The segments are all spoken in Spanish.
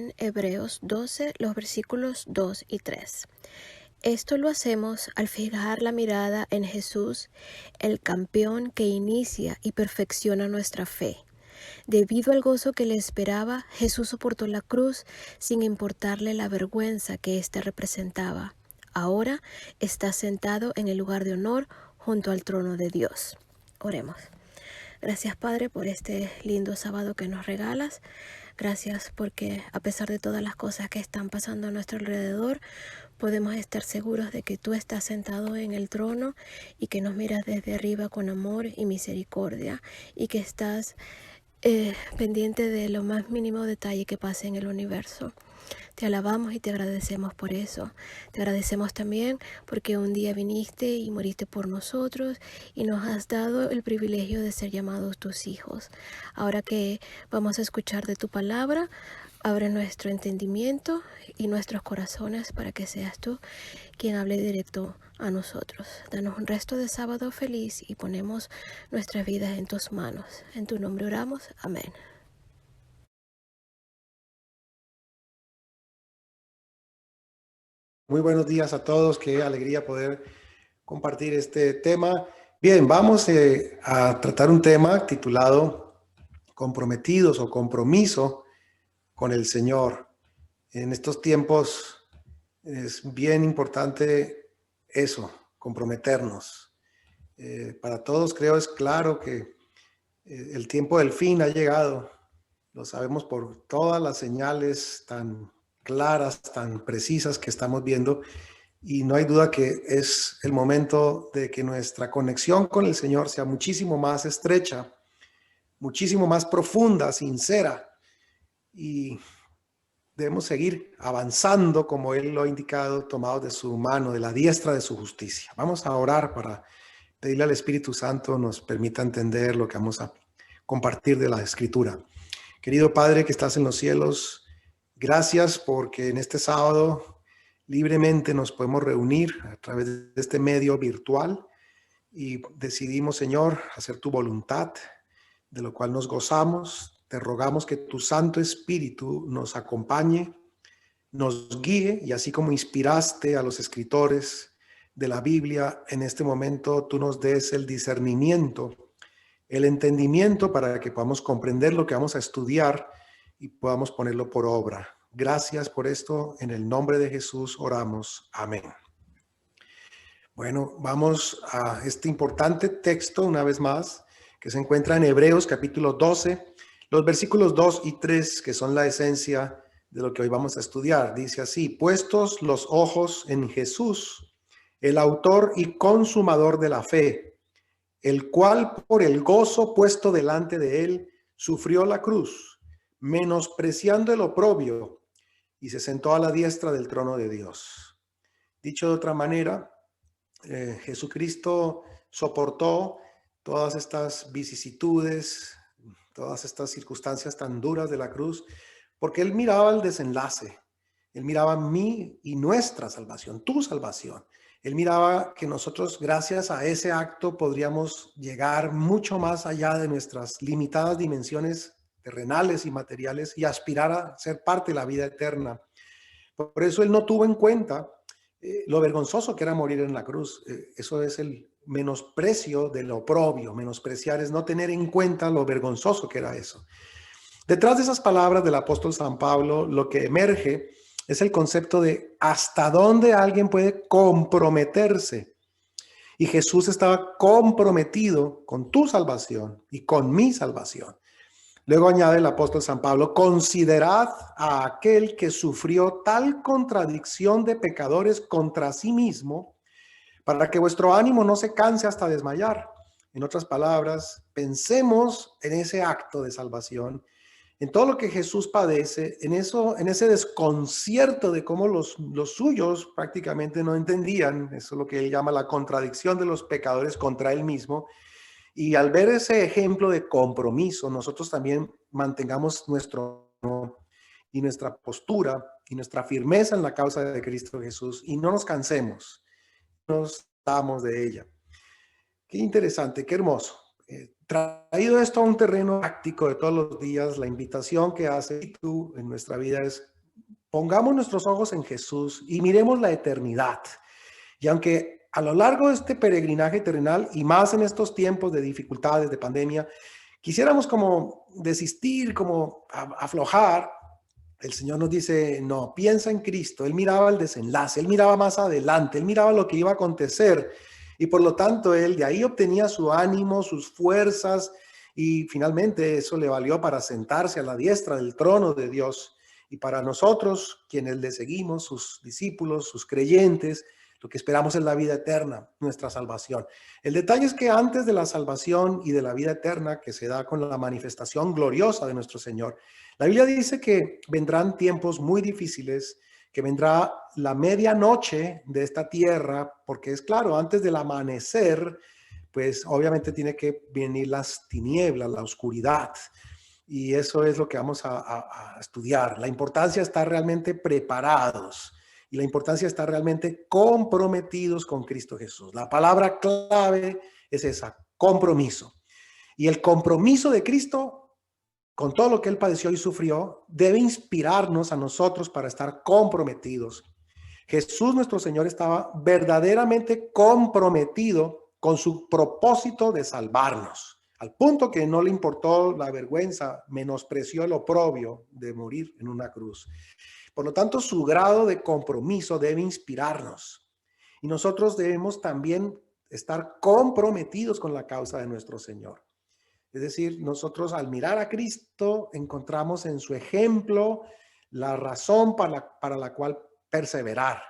en Hebreos 12, los versículos 2 y 3. Esto lo hacemos al fijar la mirada en Jesús, el campeón que inicia y perfecciona nuestra fe. Debido al gozo que le esperaba, Jesús soportó la cruz sin importarle la vergüenza que ésta representaba. Ahora está sentado en el lugar de honor junto al trono de Dios. Oremos. Gracias, Padre, por este lindo sábado que nos regalas. Gracias porque a pesar de todas las cosas que están pasando a nuestro alrededor, podemos estar seguros de que tú estás sentado en el trono y que nos miras desde arriba con amor y misericordia y que estás pendiente de lo más mínimo detalle que pase en el universo. Te alabamos y te agradecemos por eso. Te agradecemos también porque un día viniste y moriste por nosotros y nos has dado el privilegio de ser llamados tus hijos. Ahora que vamos a escuchar de tu palabra, abre nuestro entendimiento y nuestros corazones para que seas tú quien hable directo a nosotros. Danos un resto de sábado feliz y ponemos nuestras vidas en tus manos. En tu nombre oramos. Amén. Muy buenos días a todos, qué alegría poder compartir este tema. Bien, vamos a tratar un tema titulado Comprometidos o Compromiso con el Señor. En estos tiempos es bien importante eso, comprometernos. Para todos creo es claro que el tiempo del fin ha llegado. Lo sabemos por todas las señales tan claras, tan precisas que estamos viendo. Y no hay duda que es el momento de que nuestra conexión con el Señor sea muchísimo más estrecha, muchísimo más profunda, sincera. Y debemos seguir avanzando como Él lo ha indicado, tomados de su mano, de la diestra de su justicia. Vamos a orar para pedirle al Espíritu Santo nos permita entender lo que vamos a compartir de la Escritura. Querido Padre que estás en los cielos, gracias porque en este sábado libremente nos podemos reunir a través de este medio virtual y decidimos, Señor, hacer tu voluntad, de lo cual nos gozamos. Te rogamos que tu Santo Espíritu nos acompañe, nos guíe y así como inspiraste a los escritores de la Biblia, en este momento tú nos des el discernimiento, el entendimiento para que podamos comprender lo que vamos a estudiar y podamos ponerlo por obra. Gracias por esto. En el nombre de Jesús oramos. Amén. Bueno, vamos a este importante texto una vez más que se encuentra en Hebreos capítulo 12, los versículos 2 y 3, que son la esencia de lo que hoy vamos a estudiar. Dice así: puestos los ojos en Jesús, el autor y consumador de la fe, el cual por el gozo puesto delante de él sufrió la cruz, menospreciando el oprobio, y se sentó a la diestra del trono de Dios. Dicho de otra manera, Jesucristo soportó todas estas vicisitudes, todas estas circunstancias tan duras de la cruz, porque él miraba el desenlace. Él miraba mi y nuestra salvación, tu salvación. Él miraba que nosotros, gracias a ese acto, podríamos llegar mucho más allá de nuestras limitadas dimensiones terrenales y materiales y aspirar a ser parte de la vida eterna. Por eso él no tuvo en cuenta lo vergonzoso que era morir en la cruz. Eso es el menosprecio del oprobio. Menospreciar es no tener en cuenta lo vergonzoso que era eso. Detrás de esas palabras del apóstol San Pablo, lo que emerge es el concepto de hasta dónde alguien puede comprometerse. Y Jesús estaba comprometido con tu salvación y con mi salvación. Luego añade el apóstol San Pablo: considerad a aquel que sufrió tal contradicción de pecadores contra sí mismo, para que vuestro ánimo no se canse hasta desmayar. En otras palabras, pensemos en ese acto de salvación, en todo lo que Jesús padece, en ese desconcierto de cómo los suyos prácticamente no entendían. Eso es lo que él llama la contradicción de los pecadores contra él mismo. Y al ver ese ejemplo de compromiso, nosotros también mantengamos nuestra postura y nuestra firmeza en la causa de Cristo Jesús y no nos cansemos, nos damos de ella. Qué interesante, qué hermoso. Traído esto a un terreno práctico de todos los días, la invitación que hace tú en nuestra vida es pongamos nuestros ojos en Jesús y miremos la eternidad. Y aunque a lo largo de este peregrinaje terrenal y más en estos tiempos de dificultades, de pandemia, quisiéramos como desistir, como aflojar, el Señor nos dice, no, piensa en Cristo. Él miraba el desenlace, él miraba más adelante, él miraba lo que iba a acontecer y por lo tanto él de ahí obtenía su ánimo, sus fuerzas y finalmente eso le valió para sentarse a la diestra del trono de Dios. Y para nosotros, quienes le seguimos, sus discípulos, sus creyentes, lo que esperamos es la vida eterna, nuestra salvación. El detalle es que antes de la salvación y de la vida eterna que se da con la manifestación gloriosa de nuestro Señor, la Biblia dice que vendrán tiempos muy difíciles, que vendrá la medianoche de esta tierra, porque es claro, antes del amanecer, pues obviamente tiene que venir las tinieblas, la oscuridad. Y eso es lo que vamos a estudiar. La importancia está realmente preparados y la importancia está realmente comprometidos con Cristo Jesús. La palabra clave es esa, compromiso. Y el compromiso de Cristo con todo lo que él padeció y sufrió debe inspirarnos a nosotros para estar comprometidos. Jesús nuestro Señor estaba verdaderamente comprometido con su propósito de salvarnos, al punto que no le importó la vergüenza, menospreció el oprobio de morir en una cruz. Por lo tanto, su grado de compromiso debe inspirarnos y nosotros debemos también estar comprometidos con la causa de nuestro Señor. Es decir, nosotros al mirar a Cristo encontramos en su ejemplo la razón para la cual perseverar,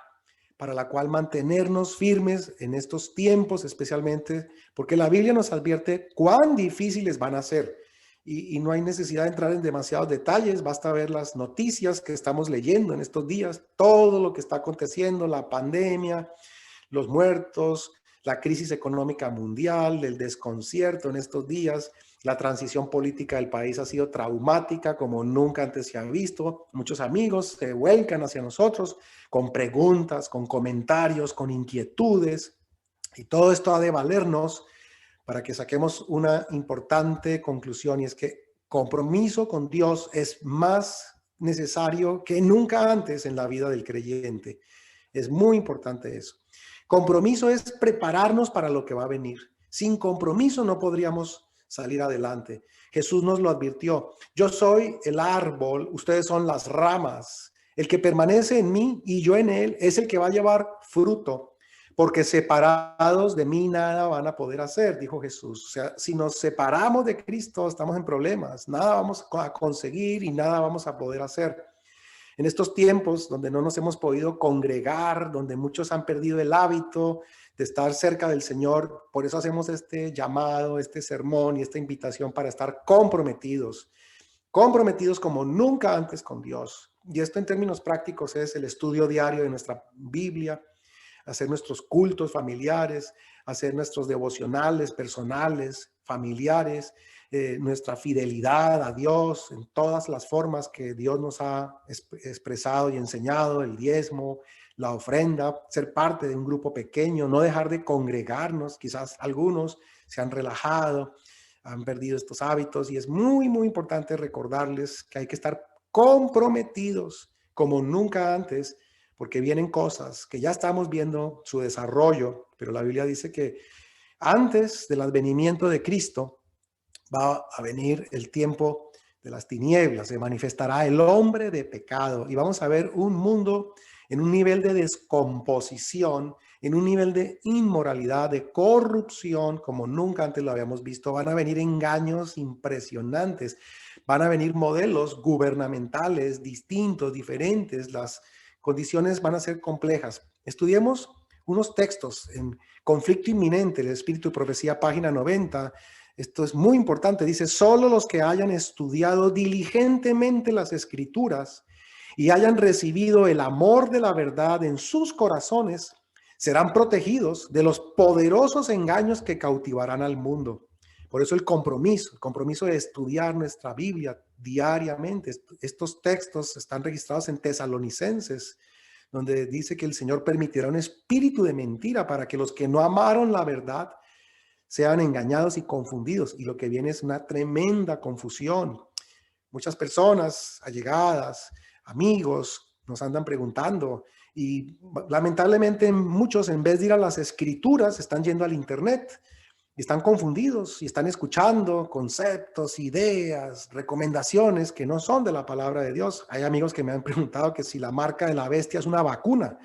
para la cual mantenernos firmes en estos tiempos, especialmente porque la Biblia nos advierte cuán difíciles van a ser. Y no hay necesidad de entrar en demasiados detalles, basta ver las noticias que estamos leyendo en estos días, todo lo que está aconteciendo, la pandemia, los muertos, la crisis económica mundial, el desconcierto en estos días. La transición política del país ha sido traumática como nunca antes se ha visto. Muchos amigos se vuelcan hacia nosotros con preguntas, con comentarios, con inquietudes. Y todo esto ha de valernos para que saquemos una importante conclusión y es que compromiso con Dios es más necesario que nunca antes en la vida del creyente. Es muy importante eso. Compromiso es prepararnos para lo que va a venir. Sin compromiso no podríamos salir adelante. Jesús nos lo advirtió. Yo soy el árbol, ustedes son las ramas. El que permanece en mí y yo en él es el que va a llevar fruto, porque separados de mí nada van a poder hacer, dijo Jesús. O sea, si nos separamos de Cristo, estamos en problemas. Nada vamos a conseguir y nada vamos a poder hacer. En estos tiempos donde no nos hemos podido congregar, donde muchos han perdido el hábito de estar cerca del Señor, por eso hacemos este llamado, este sermón y esta invitación para estar comprometidos, comprometidos como nunca antes con Dios. Y esto en términos prácticos es el estudio diario de nuestra Biblia, hacer nuestros cultos familiares, hacer nuestros devocionales personales, familiares, nuestra fidelidad a Dios en todas las formas que Dios nos ha expresado y enseñado, el diezmo, la ofrenda, ser parte de un grupo pequeño, no dejar de congregarnos. Quizás algunos se han relajado, han perdido estos hábitos y es muy, muy importante recordarles que hay que estar comprometidos como nunca antes, porque vienen cosas que ya estamos viendo su desarrollo, pero la Biblia dice que antes del advenimiento de Cristo va a venir el tiempo de las tinieblas, se manifestará el hombre de pecado y vamos a ver un mundo en un nivel de descomposición, en un nivel de inmoralidad, de corrupción, como nunca antes lo habíamos visto. Van a venir engaños impresionantes, van a venir modelos gubernamentales distintos, diferentes, las condiciones van a ser complejas. Estudiemos unos textos en Conflicto Inminente, el Espíritu y Profecía, página 90. Esto es muy importante. Dice, solo los que hayan estudiado diligentemente las Escrituras y hayan recibido el amor de la verdad en sus corazones, serán protegidos de los poderosos engaños que cautivarán al mundo. Por eso el compromiso de estudiar nuestra Biblia diariamente. Estos textos están registrados en Tesalonicenses, donde dice que el Señor permitirá un espíritu de mentira para que los que no amaron la verdad sean engañados y confundidos. Y lo que viene es una tremenda confusión. Muchas personas allegadas, amigos, nos andan preguntando y lamentablemente muchos en vez de ir a las escrituras están yendo al internet y están confundidos y están escuchando conceptos, ideas, recomendaciones que no son de la palabra de Dios. Hay amigos que me han preguntado que si la marca de la bestia es una vacuna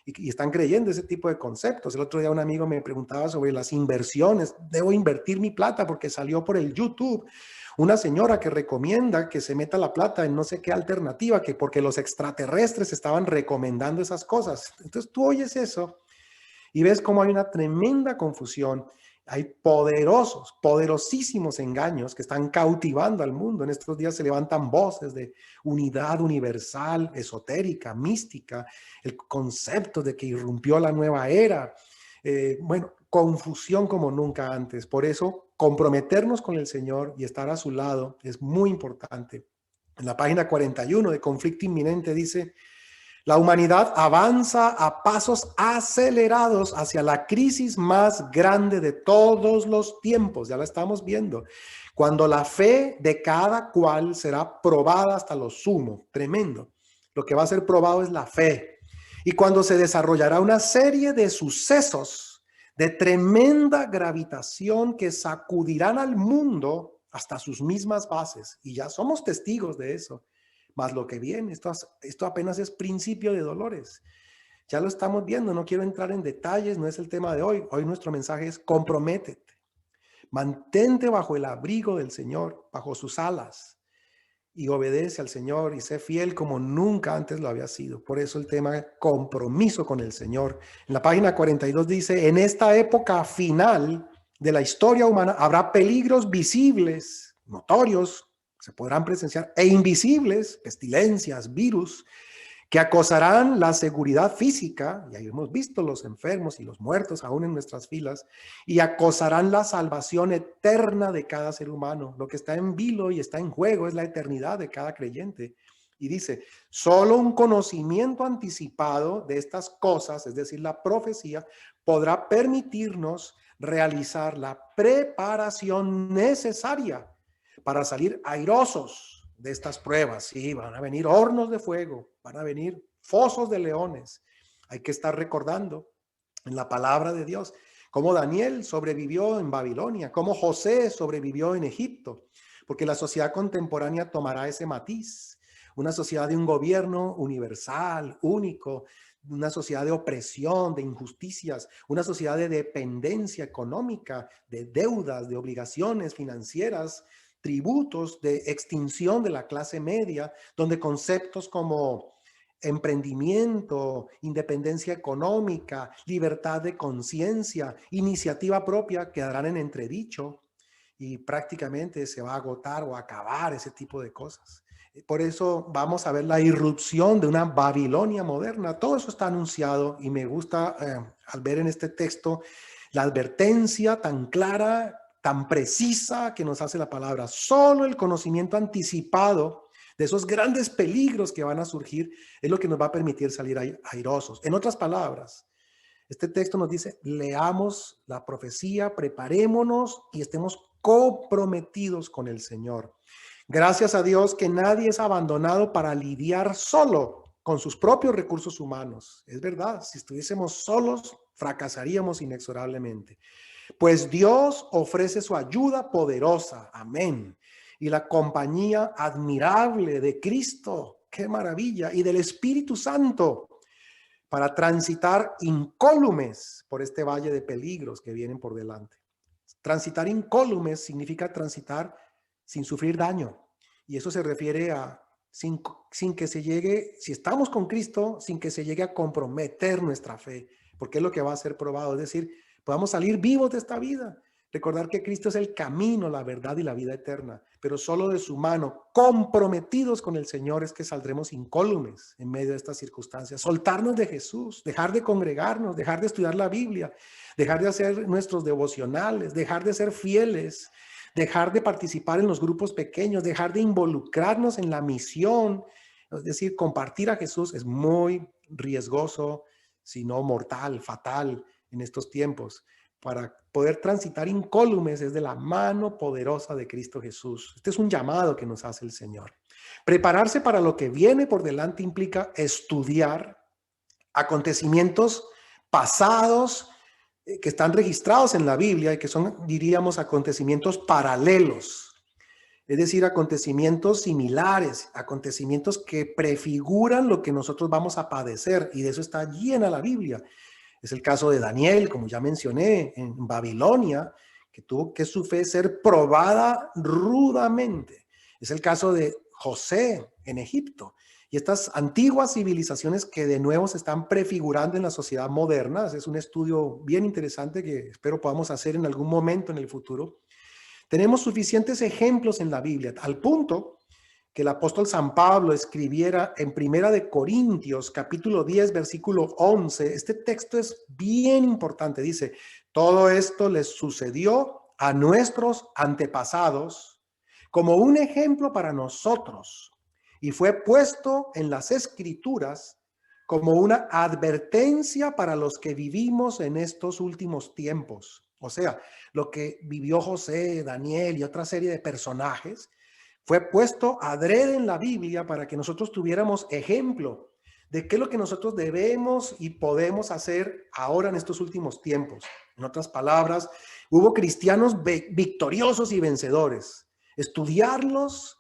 y están creyendo ese tipo de conceptos. El otro día un amigo me preguntaba sobre las inversiones. Debo invertir mi plata porque salió por el YouTube una señora que recomienda que se meta la plata en no sé qué alternativa, que porque los extraterrestres estaban recomendando esas cosas. Entonces tú oyes eso y ves cómo hay una tremenda confusión. Hay poderosos, poderosísimos engaños que están cautivando al mundo. En estos días se levantan voces de unidad universal, esotérica, mística, el concepto de que irrumpió la nueva era. Bueno, confusión como nunca antes. Por eso, comprometernos con el Señor y estar a su lado es muy importante. En la página 41 de Conflicto Inminente dice: la humanidad avanza a pasos acelerados hacia la crisis más grande de todos los tiempos. Ya la estamos viendo. Cuando la fe de cada cual será probada hasta lo sumo. Tremendo. Lo que va a ser probado es la fe. Y cuando se desarrollará una serie de sucesos de tremenda gravitación que sacudirán al mundo hasta sus mismas bases. Y ya somos testigos de eso. Más lo que viene, esto apenas es principio de dolores. Ya lo estamos viendo, no quiero entrar en detalles, no es el tema de hoy. Hoy nuestro mensaje es: comprométete, mantente bajo el abrigo del Señor, bajo sus alas, y obedece al Señor y sé fiel como nunca antes lo había sido. Por eso el tema es compromiso con el Señor. En la página 42 dice: en esta época final de la historia humana habrá peligros visibles, notorios, se podrán presenciar, e invisibles, pestilencias, virus, que acosarán la seguridad física, y ahí hemos visto los enfermos y los muertos aún en nuestras filas, y acosarán la salvación eterna de cada ser humano. Lo que está en vilo y está en juego es la eternidad de cada creyente. Y dice: solo un conocimiento anticipado de estas cosas, es decir, la profecía, podrá permitirnos realizar la preparación necesaria para salir airosos de estas pruebas. Sí, van a venir hornos de fuego, van a venir fosos de leones. Hay que estar recordando en la palabra de Dios cómo Daniel sobrevivió en Babilonia, cómo José sobrevivió en Egipto, porque la sociedad contemporánea tomará ese matiz, una sociedad de un gobierno universal, único, una sociedad de opresión, de injusticias, una sociedad de dependencia económica, de deudas, de obligaciones financieras, tributos, de extinción de la clase media, donde conceptos como emprendimiento, independencia económica, libertad de conciencia, iniciativa propia quedarán en entredicho y prácticamente se va a agotar o acabar ese tipo de cosas. Por eso vamos a ver la irrupción de una Babilonia moderna. Todo eso está anunciado y me gusta al ver en este texto la advertencia tan clara, tan precisa que nos hace la palabra. Solo el conocimiento anticipado de esos grandes peligros que van a surgir es lo que nos va a permitir salir airosos. En otras palabras, este texto nos dice: leamos la profecía, preparémonos y estemos comprometidos con el Señor. Gracias a Dios que nadie es abandonado para lidiar solo con sus propios recursos humanos. Es verdad, si estuviésemos solos, fracasaríamos inexorablemente. Pues Dios ofrece su ayuda poderosa, amén, y la compañía admirable de Cristo, qué maravilla, y del Espíritu Santo, para transitar incólumes por este valle de peligros que vienen por delante. Transitar incólumes significa transitar sin sufrir daño, y eso se refiere a sin que se llegue, si estamos con Cristo, sin que se llegue a comprometer nuestra fe, porque es lo que va a ser probado, es decir, podamos salir vivos de esta vida. Recordar que Cristo es el camino, la verdad y la vida eterna, pero solo de su mano, comprometidos con el Señor, es que saldremos incólumes en medio de estas circunstancias. Soltarnos de Jesús, dejar de congregarnos, dejar de estudiar la Biblia, dejar de hacer nuestros devocionales, dejar de ser fieles, dejar de participar en los grupos pequeños, dejar de involucrarnos en la misión. Es decir, compartir a Jesús es muy riesgoso, si no mortal, fatal en estos tiempos. Para poder transitar incólumes es de la mano poderosa de Cristo Jesús. Este es un llamado que nos hace el Señor. Prepararse para lo que viene por delante implica estudiar acontecimientos pasados que están registrados en la Biblia y que son, diríamos, acontecimientos paralelos. Es decir, acontecimientos similares, acontecimientos que prefiguran lo que nosotros vamos a padecer, y de eso está llena la Biblia. Es el caso de Daniel, como ya mencioné, en Babilonia, que tuvo que su fe ser probada rudamente. Es el caso de José en Egipto. Y estas antiguas civilizaciones que de nuevo se están prefigurando en la sociedad moderna, es un estudio bien interesante que espero podamos hacer en algún momento en el futuro. Tenemos suficientes ejemplos en la Biblia, al punto que el apóstol San Pablo escribiera en Primera de Corintios, capítulo 10, versículo 11. Este texto es bien importante. Dice, todo esto les sucedió a nuestros antepasados como un ejemplo para nosotros y fue puesto en las Escrituras como una advertencia para los que vivimos en estos últimos tiempos. O sea, lo que vivió José, Daniel y otra serie de personajes fue puesto adrede en la Biblia para que nosotros tuviéramos ejemplo de qué es lo que nosotros debemos y podemos hacer ahora en estos últimos tiempos. En otras palabras, hubo cristianos victoriosos y vencedores. Estudiarlos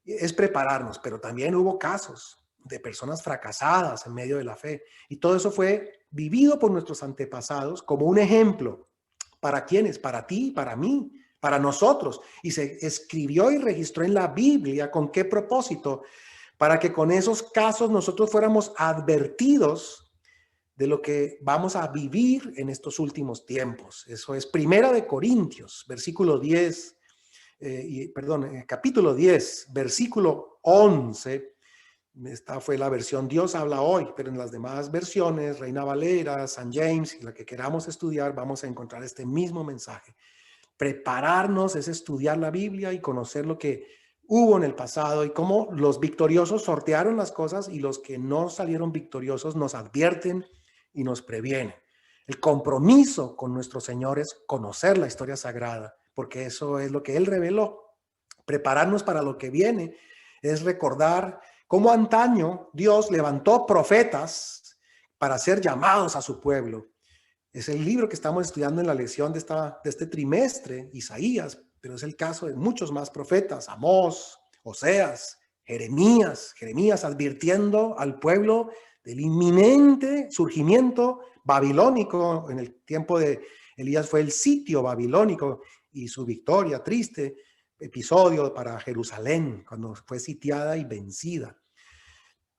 es prepararnos, pero también hubo casos de personas fracasadas en medio de la fe. Y todo eso fue vivido por nuestros antepasados como un ejemplo. ¿Para quiénes? Para ti, para mí, para nosotros. Y se escribió y registró en la Biblia. ¿Con qué propósito? Para que con esos casos nosotros fuéramos advertidos de lo que vamos a vivir en estos últimos tiempos. Eso es Primera de Corintios, versículo 10, capítulo 10, versículo 11. Esta fue la versión Dios habla hoy, pero en las demás versiones, Reina Valera, San James, y la que queramos estudiar, vamos a encontrar este mismo mensaje. Prepararnos es estudiar la Biblia y conocer lo que hubo en el pasado y cómo los victoriosos sortearon las cosas y los que no salieron victoriosos nos advierten y nos previenen. El compromiso con nuestro Señor es conocer la historia sagrada, porque eso es lo que Él reveló. Prepararnos para lo que viene es recordar cómo antaño Dios levantó profetas para ser llamados a su pueblo. Es el libro que estamos estudiando en la lección de este trimestre, Isaías, pero es el caso de muchos más profetas, Amós, Oseas, Jeremías advirtiendo al pueblo del inminente surgimiento babilónico. En el tiempo de Elías fue el sitio babilónico y su victoria, triste episodio para Jerusalén, cuando fue sitiada y vencida.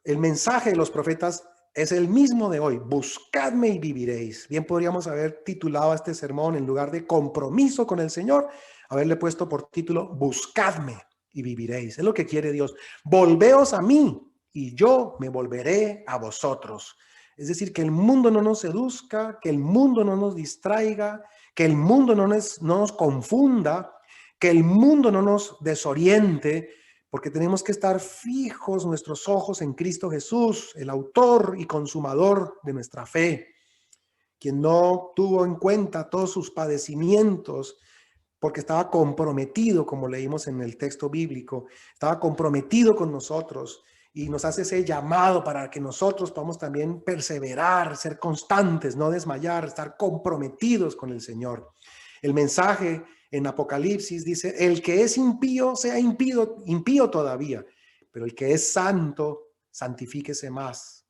El mensaje de los profetas es el mismo de hoy. Buscadme y viviréis. Bien podríamos haber titulado este sermón, en lugar de compromiso con el Señor, haberle puesto por título Buscadme y viviréis. Es lo que quiere Dios. Volveos a mí y yo me volveré a vosotros. Es decir, que el mundo no nos seduzca, que el mundo no nos distraiga, que el mundo no nos confunda, que el mundo no nos desoriente, porque tenemos que estar fijos nuestros ojos en Cristo Jesús, el autor y consumador de nuestra fe, quien no tuvo en cuenta todos sus padecimientos, porque estaba comprometido, como leímos en el texto bíblico, estaba comprometido con nosotros y nos hace ese llamado para que nosotros podamos también perseverar, ser constantes, no desmayar, estar comprometidos con el Señor. El mensaje en Apocalipsis dice, el que es impío sea impío todavía, pero el que es santo, santifíquese más.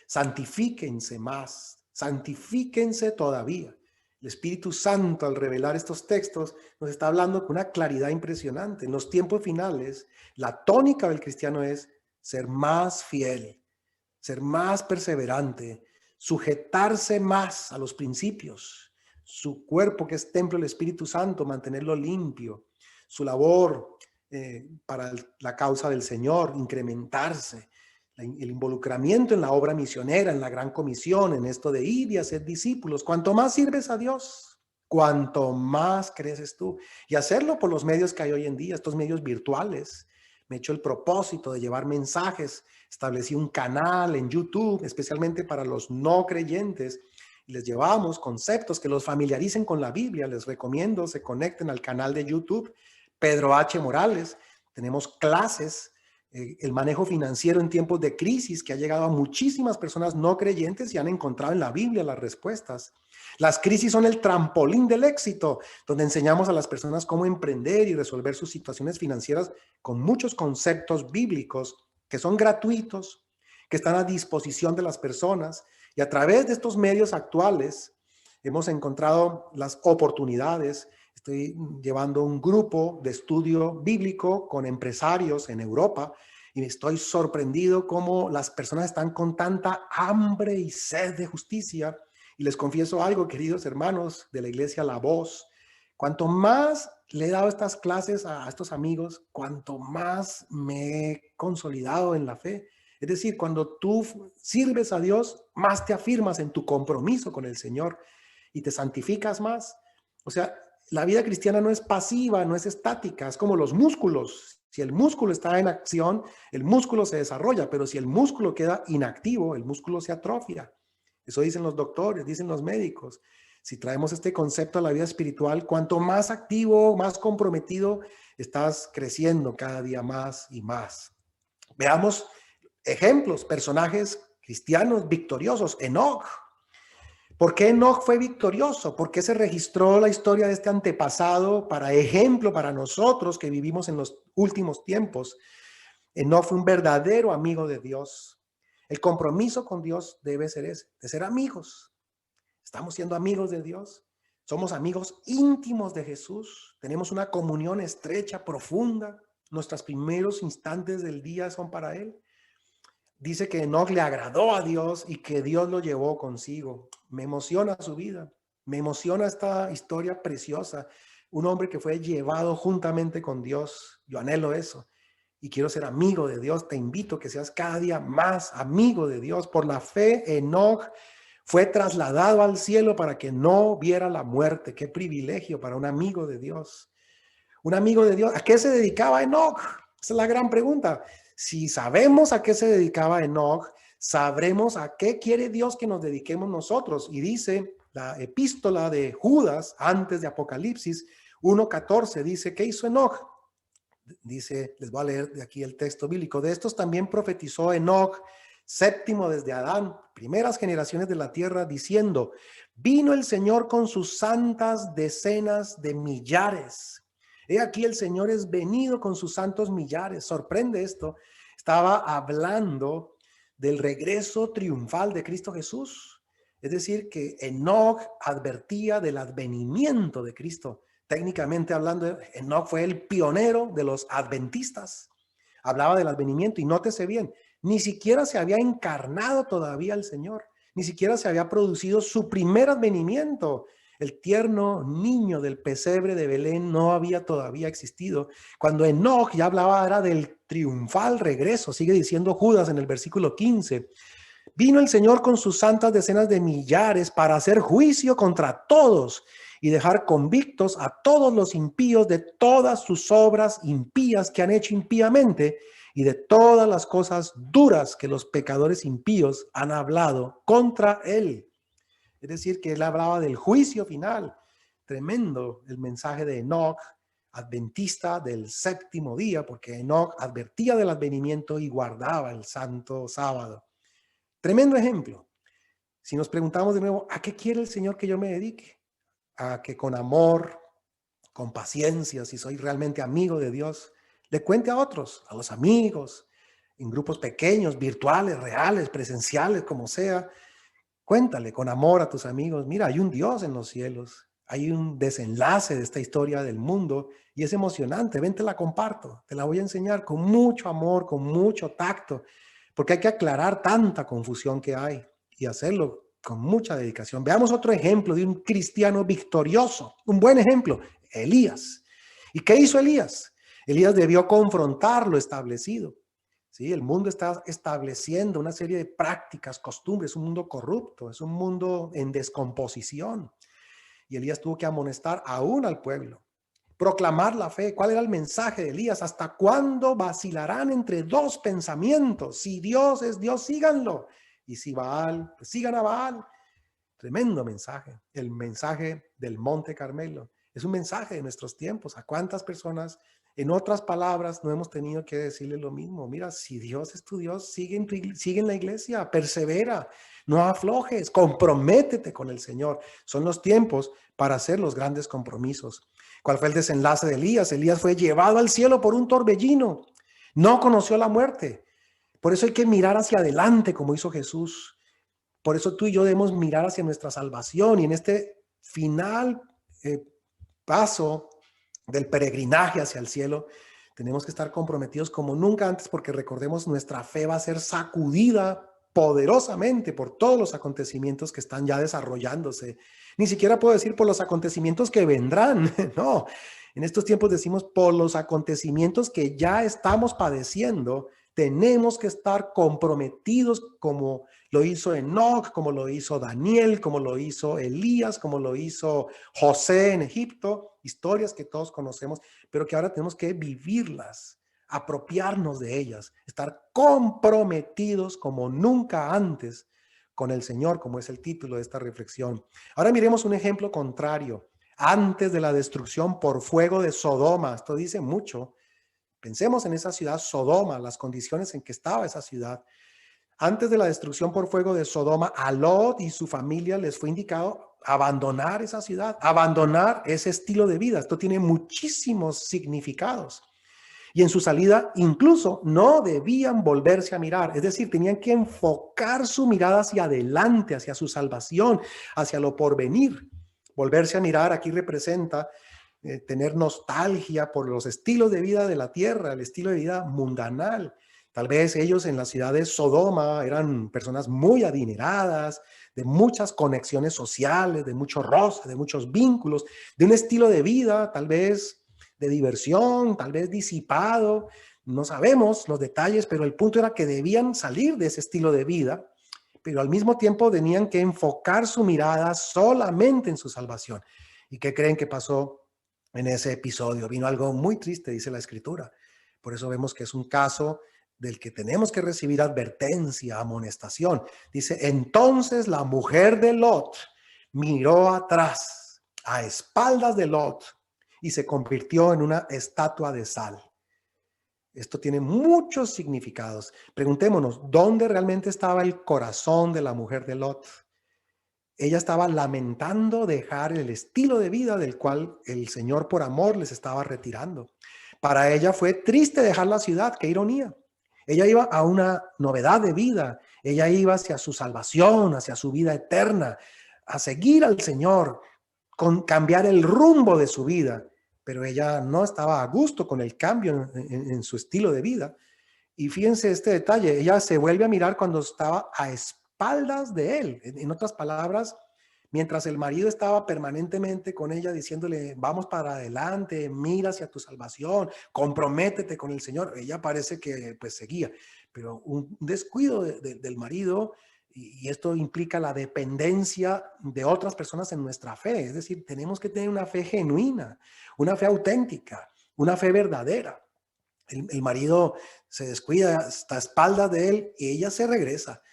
Santifíquense más, santifíquense todavía. El Espíritu Santo, al revelar estos textos, nos está hablando con una claridad impresionante. En los tiempos finales, la tónica del cristiano es ser más fiel, ser más perseverante, sujetarse más a los principios, su cuerpo que es templo del Espíritu Santo, mantenerlo limpio, su labor para la causa del Señor, incrementarse, el involucramiento en la obra misionera, en la gran comisión, en esto de ir y hacer discípulos. Cuanto más sirves a Dios, cuanto más creces tú. Y hacerlo por los medios que hay hoy en día, estos medios virtuales. Me he hecho el propósito de llevar mensajes. Establecí un canal en YouTube, especialmente para los no creyentes. Y les llevamos conceptos que los familiaricen con la Biblia. Les recomiendo se conecten al canal de YouTube, Pedro H. Morales. Tenemos clases el manejo financiero en tiempos de crisis que ha llegado a muchísimas personas no creyentes y han encontrado en la Biblia las respuestas. Las crisis son el trampolín del éxito, donde enseñamos a las personas cómo emprender y resolver sus situaciones financieras con muchos conceptos bíblicos que son gratuitos, que están a disposición de las personas. Y a través de estos medios actuales hemos encontrado las oportunidades. Estoy llevando un grupo de estudio bíblico con empresarios en Europa y estoy sorprendido cómo las personas están con tanta hambre y sed de justicia. Y les confieso algo, queridos hermanos de la iglesia La Voz, cuanto más le he dado estas clases a estos amigos, cuanto más me he consolidado en la fe. Es decir, cuando tú sirves a Dios, más te afirmas en tu compromiso con el Señor y te santificas más. O sea, la vida cristiana no es pasiva, no es estática, es como los músculos. Si el músculo está en acción, el músculo se desarrolla, pero si el músculo queda inactivo, el músculo se atrofia. Eso dicen los doctores, dicen los médicos. Si traemos este concepto a la vida espiritual, cuanto más activo, más comprometido, estás creciendo cada día más y más. Veamos ejemplos, personajes cristianos victoriosos. Enoc. ¿Por qué Enoc fue victorioso? ¿Por qué se registró la historia de este antepasado para ejemplo para nosotros que vivimos en los últimos tiempos? Enoc fue un verdadero amigo de Dios. El compromiso con Dios debe ser ese, de ser amigos. Estamos siendo amigos de Dios. Somos amigos íntimos de Jesús. Tenemos una comunión estrecha, profunda. Nuestros primeros instantes del día son para Él. Dice que Enoc le agradó a Dios y que Dios lo llevó consigo. Me emociona su vida. Me emociona esta historia preciosa. Un hombre que fue llevado juntamente con Dios. Yo anhelo eso. Y quiero ser amigo de Dios. Te invito a que seas cada día más amigo de Dios. Por la fe, Enoc fue trasladado al cielo para que no viera la muerte. Qué privilegio para un amigo de Dios. Un amigo de Dios. ¿A qué se dedicaba Enoc? Esa es la gran pregunta. Si sabemos a qué se dedicaba Enoc, sabremos a qué quiere Dios que nos dediquemos nosotros. Y dice la epístola de Judas antes de Apocalipsis 1:14, dice, ¿qué hizo Enoc? Dice, les voy a leer de aquí el texto bíblico. De estos también profetizó Enoc, séptimo desde Adán, primeras generaciones de la tierra, diciendo, vino el Señor con sus santas decenas de millares. He aquí el Señor es venido con sus santos millares. Sorprende esto. Estaba hablando del regreso triunfal de Cristo Jesús. Es decir, que Enoc advertía del advenimiento de Cristo. Técnicamente hablando, Enoc fue el pionero de los adventistas. Hablaba del advenimiento y nótese bien, ni siquiera se había encarnado todavía el Señor, ni siquiera se había producido su primer advenimiento. El tierno niño del pesebre de Belén no había todavía existido. Cuando Enoc ya hablaba era del triunfal regreso, sigue diciendo Judas en el versículo 15. Vino el Señor con sus santas decenas de millares para hacer juicio contra todos y dejar convictos a todos los impíos de todas sus obras impías que han hecho impíamente y de todas las cosas duras que los pecadores impíos han hablado contra él. Es decir, que él hablaba del juicio final. Tremendo el mensaje de Enoc, adventista del séptimo día, porque Enoc advertía del advenimiento y guardaba el santo sábado. Tremendo ejemplo. Si nos preguntamos de nuevo, ¿a qué quiere el Señor que yo me dedique? A que con amor, con paciencia, si soy realmente amigo de Dios, le cuente a otros, a los amigos, en grupos pequeños, virtuales, reales, presenciales, como sea. Cuéntale con amor a tus amigos, mira, hay un Dios en los cielos, hay un desenlace de esta historia del mundo y es emocionante, ven, te la comparto, te la voy a enseñar con mucho amor, con mucho tacto, porque hay que aclarar tanta confusión que hay y hacerlo con mucha dedicación. Veamos otro ejemplo de un cristiano victorioso, un buen ejemplo, Elías. ¿Y qué hizo Elías? Elías debió confrontar lo establecido. Sí, el mundo está estableciendo una serie de prácticas, costumbres, un mundo corrupto, es un mundo en descomposición. Y Elías tuvo que amonestar aún al pueblo, proclamar la fe. ¿Cuál era el mensaje de Elías? ¿Hasta cuándo vacilarán entre dos pensamientos? Si Dios es Dios, síganlo. Y si Baal, pues sigan a Baal. Tremendo mensaje. El mensaje del Monte Carmelo. Es un mensaje de nuestros tiempos. ¿A cuántas personas En otras palabras, no hemos tenido que decirle lo mismo. Mira, si Dios es tu Dios, sigue en la iglesia, persevera, no aflojes, comprométete con el Señor. Son los tiempos para hacer los grandes compromisos. ¿Cuál fue el desenlace de Elías? Elías fue llevado al cielo por un torbellino. No conoció la muerte. Por eso hay que mirar hacia adelante como hizo Jesús. Por eso tú y yo debemos mirar hacia nuestra salvación y en este final paso del peregrinaje hacia el cielo, tenemos que estar comprometidos como nunca antes porque recordemos, nuestra fe va a ser sacudida poderosamente por todos los acontecimientos que están ya desarrollándose. Ni siquiera puedo decir por los acontecimientos que vendrán, no. En estos tiempos decimos por los acontecimientos que ya estamos padeciendo, tenemos que estar comprometidos como lo hizo Enoc, como lo hizo Daniel, como lo hizo Elías, como lo hizo José en Egipto, historias que todos conocemos, pero que ahora tenemos que vivirlas, apropiarnos de ellas, estar comprometidos como nunca antes con el Señor, como es el título de esta reflexión. Ahora miremos un ejemplo contrario. Antes de la destrucción por fuego de Sodoma, esto dice mucho. Pensemos en esa ciudad Sodoma, las condiciones en que estaba esa ciudad. Antes de la destrucción por fuego de Sodoma, a Lot y su familia les fue indicado abandonar esa ciudad, abandonar ese estilo de vida. Esto tiene muchísimos significados. Y en su salida incluso no debían volverse a mirar, es decir, tenían que enfocar su mirada hacia adelante, hacia su salvación, hacia lo porvenir. Volverse a mirar aquí representa tener nostalgia por los estilos de vida de la tierra, el estilo de vida mundanal. Tal vez ellos en la ciudad de Sodoma eran personas muy adineradas, de muchas conexiones sociales, de mucho roce, de muchos vínculos, de un estilo de vida tal vez de diversión, tal vez disipado. No sabemos los detalles, pero el punto era que debían salir de ese estilo de vida, pero al mismo tiempo tenían que enfocar su mirada solamente en su salvación. ¿Y qué creen que pasó en ese episodio? Vino algo muy triste, dice la Escritura. Por eso vemos que es un caso del que tenemos que recibir advertencia, amonestación. Dice, entonces la mujer de Lot miró atrás, a espaldas de Lot, y se convirtió en una estatua de sal. Esto tiene muchos significados. Preguntémonos, ¿dónde realmente estaba el corazón de la mujer de Lot? Ella estaba lamentando dejar el estilo de vida del cual el Señor por amor les estaba retirando. Para ella fue triste dejar la ciudad, qué ironía. Ella iba a una novedad de vida, ella iba hacia su salvación, hacia su vida eterna, a seguir al Señor, con cambiar el rumbo de su vida, pero ella no estaba a gusto con el cambio en su estilo de vida. Y fíjense este detalle, ella se vuelve a mirar cuando estaba a espaldas de él. En otras palabras, mientras el marido estaba permanentemente con ella diciéndole, vamos para adelante, mira hacia tu salvación, comprométete con el Señor, ella parece que pues seguía, pero un descuido del marido, y esto implica la dependencia de otras personas en nuestra fe. Es decir, tenemos que tener una fe genuina, una fe auténtica, una fe verdadera. El marido se descuida hasta a espaldas de él y ella se regresa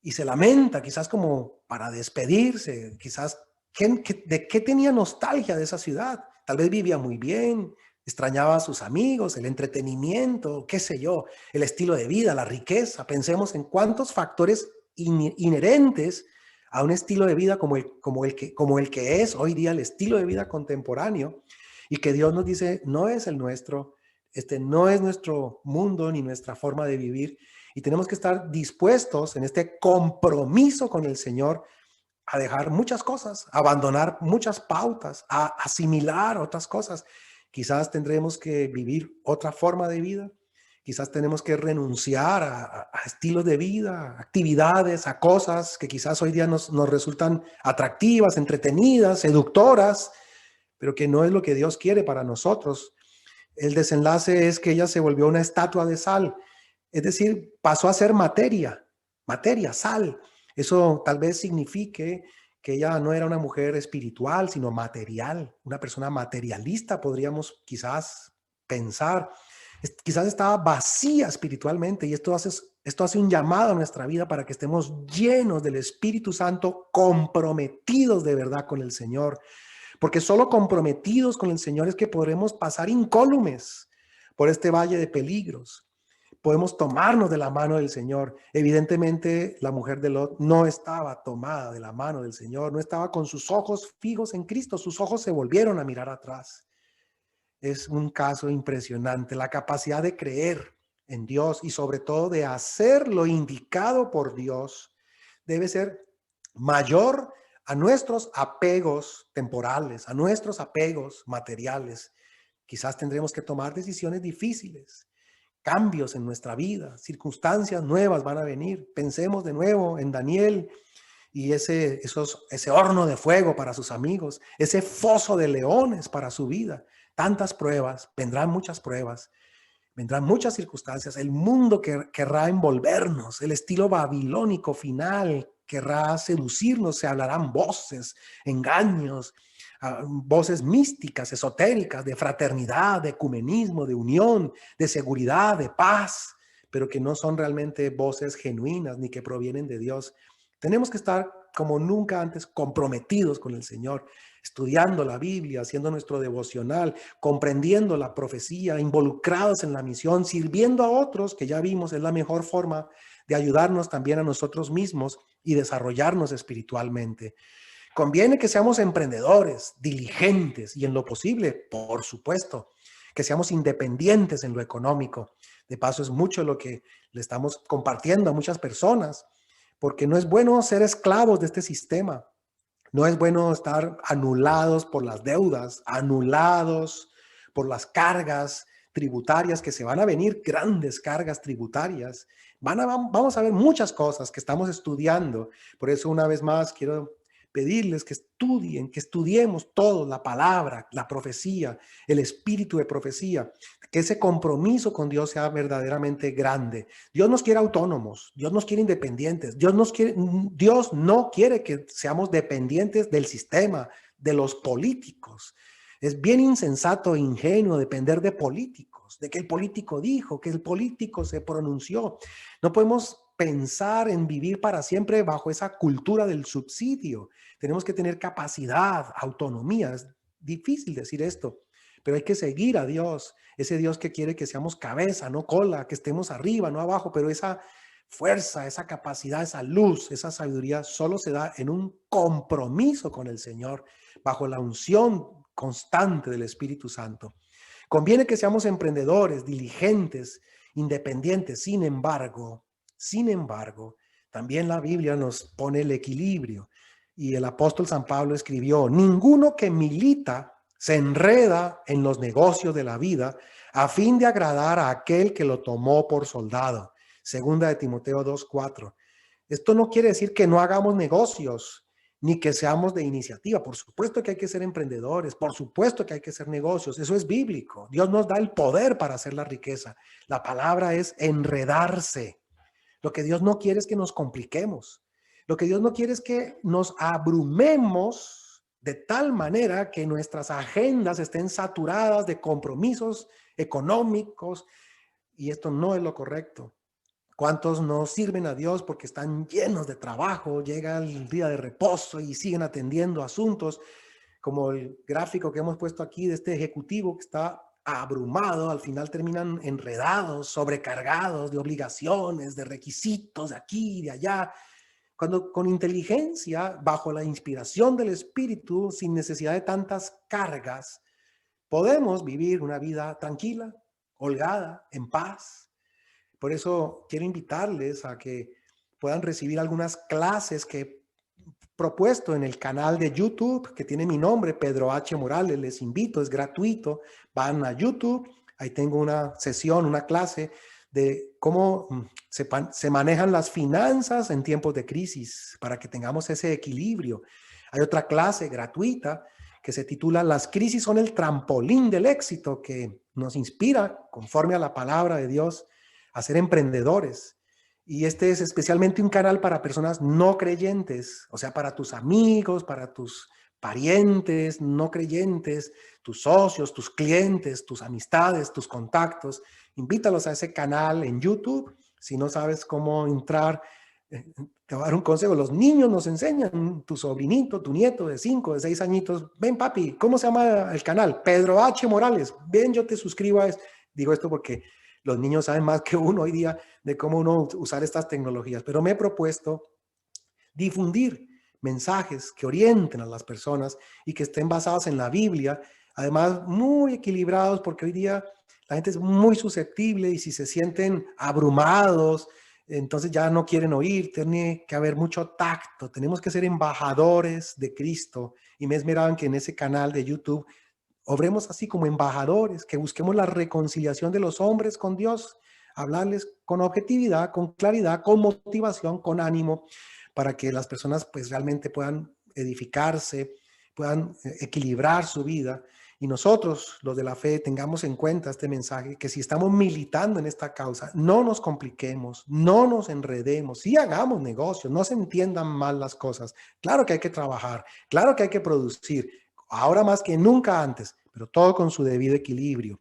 y se lamenta, quizás como para despedirse, quizás de qué tenía nostalgia de esa ciudad. Tal vez vivía muy bien, extrañaba a sus amigos, el entretenimiento, qué sé yo, el estilo de vida, la riqueza. Pensemos en cuántos factores inherentes a un estilo de vida como el que es hoy día el estilo de vida contemporáneo, y que Dios nos dice, no es el nuestro, este no es nuestro mundo ni nuestra forma de vivir, y tenemos que estar dispuestos en este compromiso con el Señor a dejar muchas cosas, a abandonar muchas pautas, a asimilar otras cosas. Quizás tendremos que vivir otra forma de vida, quizás tenemos que renunciar a estilos de vida, a actividades, a cosas que quizás hoy día nos resultan atractivas, entretenidas, seductoras, pero que no es lo que Dios quiere para nosotros. El desenlace es que ella se volvió una estatua de sal, es decir, pasó a ser materia, sal. Eso tal vez signifique que ella no era una mujer espiritual, sino material, una persona materialista, podríamos quizás pensar. Quizás estaba vacía espiritualmente, y esto hace un llamado a nuestra vida para que estemos llenos del Espíritu Santo, comprometidos de verdad con el Señor. Porque solo comprometidos con el Señor es que podremos pasar incólumes. por este valle de peligros. Podemos tomarnos de la mano del Señor. Evidentemente, la mujer de Lot no estaba tomada de la mano del Señor, no estaba con sus ojos fijos en Cristo, sus ojos se volvieron a mirar atrás. Es un caso impresionante, la capacidad de creer en Dios y sobre todo de hacer lo indicado por Dios debe ser mayor a nuestros apegos temporales, a nuestros apegos materiales. Quizás tendremos que tomar decisiones difíciles, cambios en nuestra vida, circunstancias nuevas van a venir. Pensemos de nuevo en Daniel y ese horno de fuego para sus amigos, ese foso de leones para su vida. Tantas pruebas, vendrán muchas pruebas, vendrán muchas circunstancias. El mundo querrá envolvernos, el estilo babilónico final querrá seducirnos, se hablarán voces, engaños, voces místicas, esotéricas, de fraternidad, de ecumenismo, de unión, de seguridad, de paz, pero que no son realmente voces genuinas ni que provienen de Dios. Tenemos que estar como nunca antes comprometidos con el Señor, estudiando la Biblia, haciendo nuestro devocional, comprendiendo la profecía, involucrados en la misión, sirviendo a otros, que ya vimos es la mejor forma de ayudarnos también a nosotros mismos y desarrollarnos espiritualmente. Conviene que seamos emprendedores, diligentes y en lo posible, por supuesto, que seamos independientes en lo económico. De paso, es mucho lo que le estamos compartiendo a muchas personas, porque no es bueno ser esclavos de este sistema. No es bueno estar anulados por las deudas, anulados por las cargas tributarias que se van a venir, grandes cargas tributarias. Vamos a ver muchas cosas que estamos estudiando. Por eso, una vez más, quiero pedirles que estudien, que estudiemos todo, la palabra, la profecía, el espíritu de profecía, que ese compromiso con Dios sea verdaderamente grande. Dios nos quiere autónomos, Dios nos quiere independientes, Dios no quiere que seamos dependientes del sistema, de los políticos. Es bien insensato e ingenuo depender de políticos, de que el político dijo, que el político se pronunció. No podemos pensar en vivir para siempre bajo esa cultura del subsidio. Tenemos que tener capacidad, autonomía. Es difícil decir esto, pero hay que seguir a Dios, ese Dios que quiere que seamos cabeza, no cola, que estemos arriba, no abajo, pero esa fuerza, esa capacidad, esa luz, esa sabiduría solo se da en un compromiso con el Señor, bajo la unción constante del Espíritu Santo. Conviene que seamos emprendedores, diligentes, independientes. Sin embargo, también la Biblia nos pone el equilibrio. Y el apóstol San Pablo escribió: ninguno que milita se enreda en los negocios de la vida a fin de agradar a aquel que lo tomó por soldado. Segunda de Timoteo 2:4. Esto no quiere decir que no hagamos negocios, ni que seamos de iniciativa. Por supuesto que hay que ser emprendedores, por supuesto que hay que hacer negocios. Eso es bíblico. Dios nos da el poder para hacer la riqueza. La palabra es enredarse. Lo que Dios no quiere es que nos compliquemos. Lo que Dios no quiere es que nos abrumemos de tal manera que nuestras agendas estén saturadas de compromisos económicos, y esto no es lo correcto. ¿Cuántos no sirven a Dios porque están llenos de trabajo? Llega el día de reposo y siguen atendiendo asuntos, como el gráfico que hemos puesto aquí de este ejecutivo que está abrumado, al final terminan enredados, sobrecargados de obligaciones, de requisitos de aquí y de allá, cuando con inteligencia, bajo la inspiración del Espíritu, sin necesidad de tantas cargas, podemos vivir una vida tranquila, holgada, en paz. Por eso quiero invitarles a que puedan recibir algunas clases que he propuesto en el canal de YouTube que tiene mi nombre, Pedro H. Morales. Les invito, es gratuito. Van a YouTube, ahí tengo una sesión, una clase de cómo se manejan las finanzas en tiempos de crisis para que tengamos ese equilibrio. Hay otra clase gratuita que se titula Las crisis son el trampolín del éxito, que nos inspira, conforme a la palabra de Dios, a ser emprendedores. Y este es especialmente un canal para personas no creyentes, o sea, para tus amigos, para tus parientes no creyentes, tus socios, tus clientes, tus amistades, tus contactos. Invítalos a ese canal en YouTube. Si no sabes cómo entrar, te voy a dar un consejo. Los niños nos enseñan, tu sobrinito, tu nieto de 5, de 6 añitos. Ven, papi, ¿cómo se llama el canal? Pedro H. Morales. Ven, yo te suscribo a eso. Digo esto porque los niños saben más que uno hoy día de cómo uno usar estas tecnologías, pero me he propuesto difundir mensajes que orienten a las personas y que estén basados en la Biblia, además muy equilibrados, porque hoy día la gente es muy susceptible y si se sienten abrumados, entonces ya no quieren oír. Tiene que haber mucho tacto, tenemos que ser embajadores de Cristo, y me esmeraban que en ese canal de YouTube obremos así como embajadores, que busquemos la reconciliación de los hombres con Dios, hablarles con objetividad, con claridad, con motivación, con ánimo, para que las personas pues realmente puedan edificarse, puedan equilibrar su vida. Y nosotros, los de la fe, tengamos en cuenta este mensaje, que si estamos militando en esta causa, no nos compliquemos, no nos enredemos, sí hagamos negocios, no se entiendan mal las cosas. Claro que hay que trabajar, claro que hay que producir, ahora más que nunca antes, pero todo con su debido equilibrio.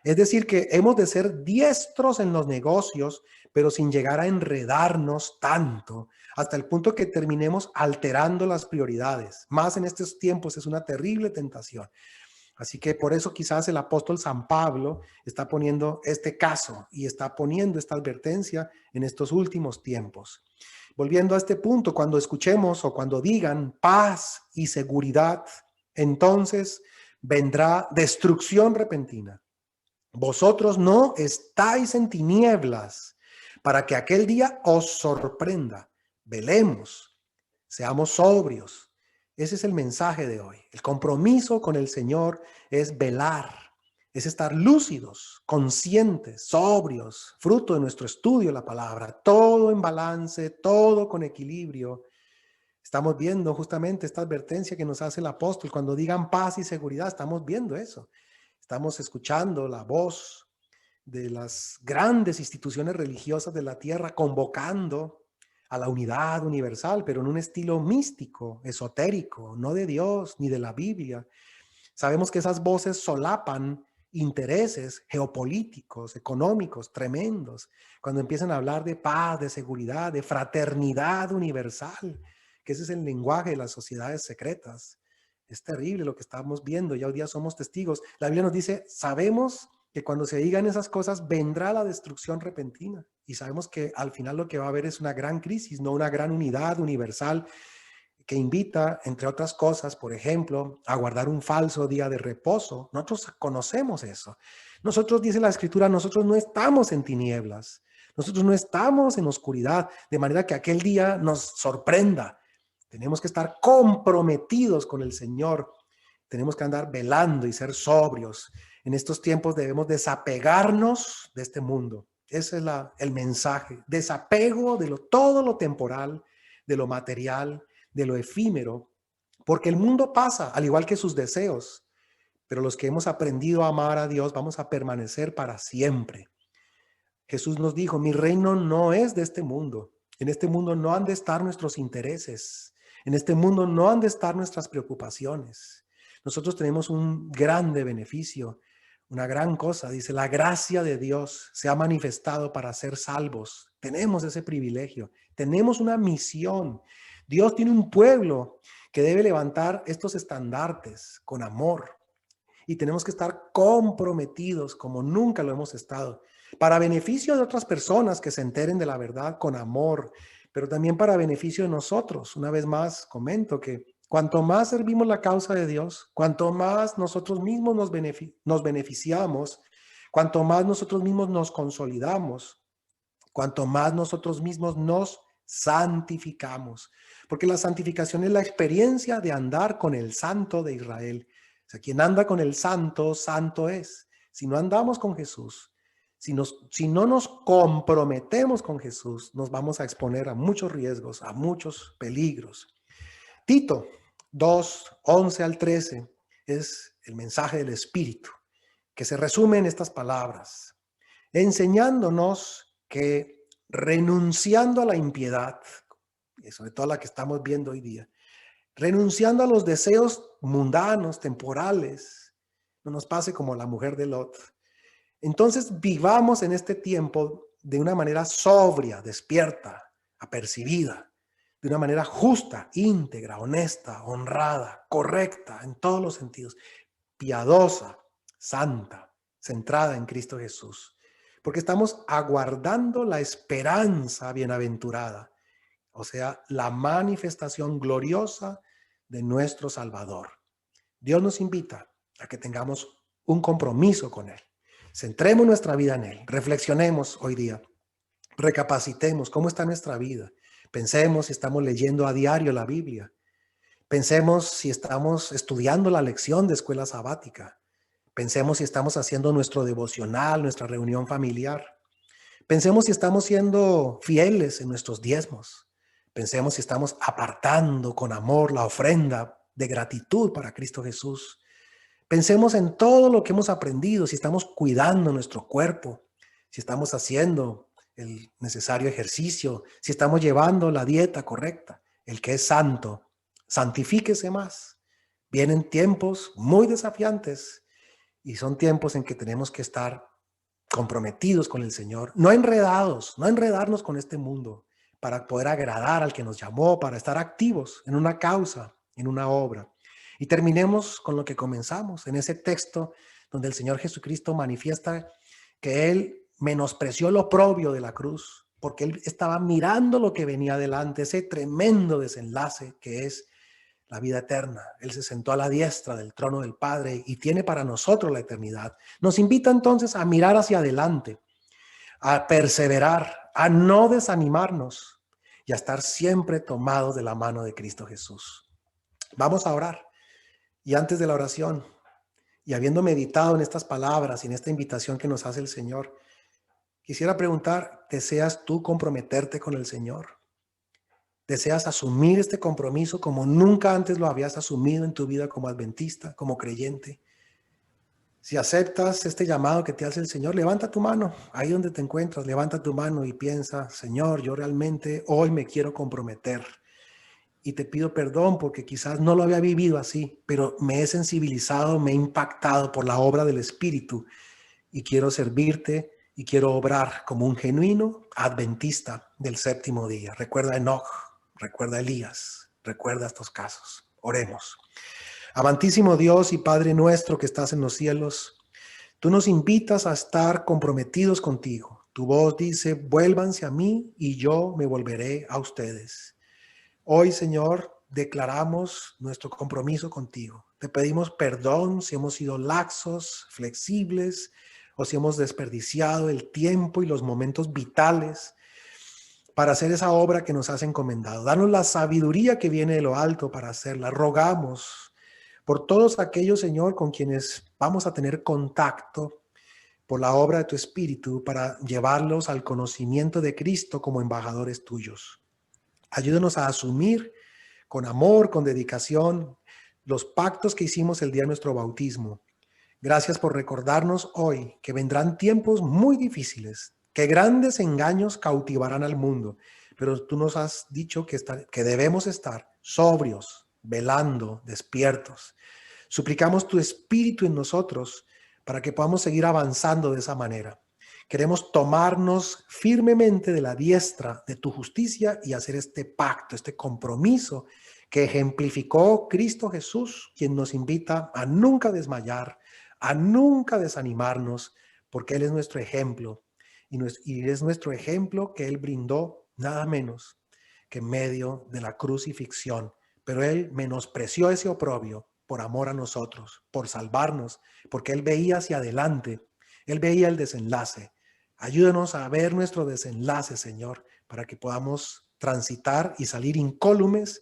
Es decir, que hemos de ser diestros en los negocios, pero sin llegar a enredarnos tanto, hasta el punto que terminemos alterando las prioridades. Más en estos tiempos es una terrible tentación. Así que por eso quizás el apóstol San Pablo está poniendo este caso y está poniendo esta advertencia en estos últimos tiempos. Volviendo a este punto, cuando escuchemos o cuando digan paz y seguridad, entonces vendrá destrucción repentina. Vosotros no estáis en tinieblas para que aquel día os sorprenda. Velemos, seamos sobrios. Ese es el mensaje de hoy. El compromiso con el Señor es velar, es estar lúcidos, conscientes, sobrios, fruto de nuestro estudio de la palabra, todo en balance, todo con equilibrio. Estamos viendo justamente esta advertencia que nos hace el apóstol. Cuando digan paz y seguridad, estamos viendo eso. Estamos escuchando la voz de las grandes instituciones religiosas de la tierra convocando a la unidad universal, pero en un estilo místico, esotérico, no de Dios ni de la Biblia. Sabemos que esas voces solapan intereses geopolíticos, económicos tremendos, cuando empiezan a hablar de paz, de seguridad, de fraternidad universal, que ese es el lenguaje de las sociedades secretas. Es terrible lo que estamos viendo, ya hoy día somos testigos. La Biblia nos dice, sabemos que cuando se digan esas cosas vendrá la destrucción repentina, y sabemos que al final lo que va a haber es una gran crisis, no una gran unidad universal que invita, entre otras cosas, por ejemplo, a guardar un falso día de reposo. Nosotros conocemos eso. Nosotros, dice la Escritura, nosotros no estamos en tinieblas, nosotros no estamos en oscuridad, de manera que aquel día nos sorprenda. Tenemos que estar comprometidos con el Señor, tenemos que andar velando y ser sobrios. En estos tiempos debemos desapegarnos de este mundo. Ese es el mensaje, desapego de todo lo temporal, de lo material, de lo efímero, porque el mundo pasa, al igual que sus deseos, pero los que hemos aprendido a amar a Dios vamos a permanecer para siempre. Jesús nos dijo, mi reino no es de este mundo. En este mundo no han de estar nuestros intereses. En este mundo no han de estar nuestras preocupaciones. Nosotros tenemos un grande beneficio, una gran cosa. Dice, la gracia de Dios se ha manifestado para ser salvos. Tenemos ese privilegio. Tenemos una misión. Dios tiene un pueblo que debe levantar estos estandartes con amor. Y tenemos que estar comprometidos como nunca lo hemos estado, para beneficio de otras personas que se enteren de la verdad con amor, pero también para beneficio de nosotros. Una vez más, comento que cuanto más servimos la causa de Dios, cuanto más nosotros mismos nos beneficiamos, cuanto más nosotros mismos nos consolidamos, cuanto más nosotros mismos nos santificamos, porque la santificación es la experiencia de andar con el Santo de Israel. O sea, quien anda con el Santo, santo es. Si no andamos con Jesús, si no nos comprometemos con Jesús, nos vamos a exponer a muchos riesgos, a muchos peligros. Tito 2:11 al 13 es el mensaje del Espíritu, que se resume en estas palabras, enseñándonos que renunciando a la impiedad, y sobre todo la que estamos viendo hoy día, renunciando a los deseos mundanos, temporales, no nos pase como la mujer de Lot. Entonces vivamos en este tiempo de una manera sobria, despierta, apercibida, de una manera justa, íntegra, honesta, honrada, correcta en todos los sentidos, piadosa, santa. centrada en Cristo Jesús, porque estamos aguardando la esperanza bienaventurada, o sea, la manifestación gloriosa de nuestro Salvador. Dios nos invita a que tengamos un compromiso con Él. Centremos nuestra vida en Él. Reflexionemos hoy día. Recapacitemos cómo está nuestra vida. Pensemos si estamos leyendo a diario la Biblia. Pensemos si estamos estudiando la lección de escuela sabática. Pensemos si estamos haciendo nuestro devocional, nuestra reunión familiar. Pensemos si estamos siendo fieles en nuestros diezmos. Pensemos si estamos apartando con amor la ofrenda de gratitud para Cristo Jesús. Pensemos en todo lo que hemos aprendido, si estamos cuidando nuestro cuerpo, si estamos haciendo el necesario ejercicio, si estamos llevando la dieta correcta. El que es santo, santifíquese más. Vienen tiempos muy desafiantes y son tiempos en que tenemos que estar comprometidos con el Señor, no enredados, no enredarnos con este mundo para poder agradar al que nos llamó, para estar activos en una causa, en una obra. Y terminemos con lo que comenzamos, en ese texto donde el Señor Jesucristo manifiesta que Él menospreció lo oprobio de la cruz, porque Él estaba mirando lo que venía adelante, ese tremendo desenlace que es la vida eterna. Él se sentó a la diestra del trono del Padre y tiene para nosotros la eternidad. Nos invita entonces a mirar hacia adelante, a perseverar, a no desanimarnos y a estar siempre tomados de la mano de Cristo Jesús. Vamos a orar. Y antes de la oración, y habiendo meditado en estas palabras y en esta invitación que nos hace el Señor, quisiera preguntar, ¿deseas tú comprometerte con el Señor? ¿Deseas asumir este compromiso como nunca antes lo habías asumido en tu vida como adventista, como creyente? Si aceptas este llamado que te hace el Señor, levanta tu mano, ahí donde te encuentras, levanta tu mano y piensa, Señor, yo realmente hoy me quiero comprometer y te pido perdón porque quizás no lo había vivido así, pero me he sensibilizado, me he impactado por la obra del Espíritu y quiero servirte y quiero obrar como un genuino adventista del séptimo día. Recuerda a Enoch, recuerda a Elías, recuerda estos casos. Oremos. Amantísimo Dios y Padre nuestro que estás en los cielos, tú nos invitas a estar comprometidos contigo. Tu voz dice, vuélvanse a mí y yo me volveré a ustedes. Hoy, Señor, declaramos nuestro compromiso contigo. Te pedimos perdón si hemos sido laxos, flexibles, o si hemos desperdiciado el tiempo y los momentos vitales para hacer esa obra que nos has encomendado. Danos la sabiduría que viene de lo alto para hacerla. Rogamos por todos aquellos, Señor, con quienes vamos a tener contacto por la obra de tu Espíritu para llevarlos al conocimiento de Cristo como embajadores tuyos. Ayúdanos a asumir con amor, con dedicación, los pactos que hicimos el día de nuestro bautismo. Gracias por recordarnos hoy que vendrán tiempos muy difíciles, que grandes engaños cautivarán al mundo, pero tú nos has dicho que debemos estar sobrios, velando, despiertos. Suplicamos tu Espíritu en nosotros para que podamos seguir avanzando de esa manera. Queremos tomarnos firmemente de la diestra de tu justicia y hacer este pacto, este compromiso que ejemplificó Cristo Jesús, quien nos invita a nunca desmayar, a nunca desanimarnos, porque Él es nuestro ejemplo y es nuestro ejemplo que Él brindó nada menos que en medio de la crucifixión. Pero Él menospreció ese oprobio por amor a nosotros, por salvarnos, porque Él veía hacia adelante, Él veía el desenlace. Ayúdanos a ver nuestro desenlace, Señor, para que podamos transitar y salir incólumes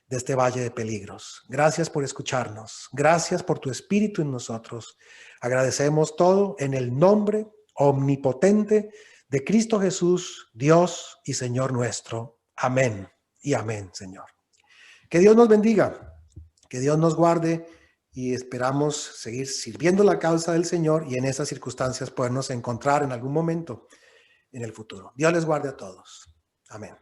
de este valle de peligros. Gracias por escucharnos. Gracias por tu Espíritu en nosotros. Agradecemos todo en el nombre omnipotente de Cristo Jesús, Dios y Señor nuestro. Amén y amén, Señor. Que Dios nos bendiga, que Dios nos guarde y esperamos seguir sirviendo la causa del Señor y en esas circunstancias podernos encontrar en algún momento en el futuro. Dios les guarde a todos. Amén.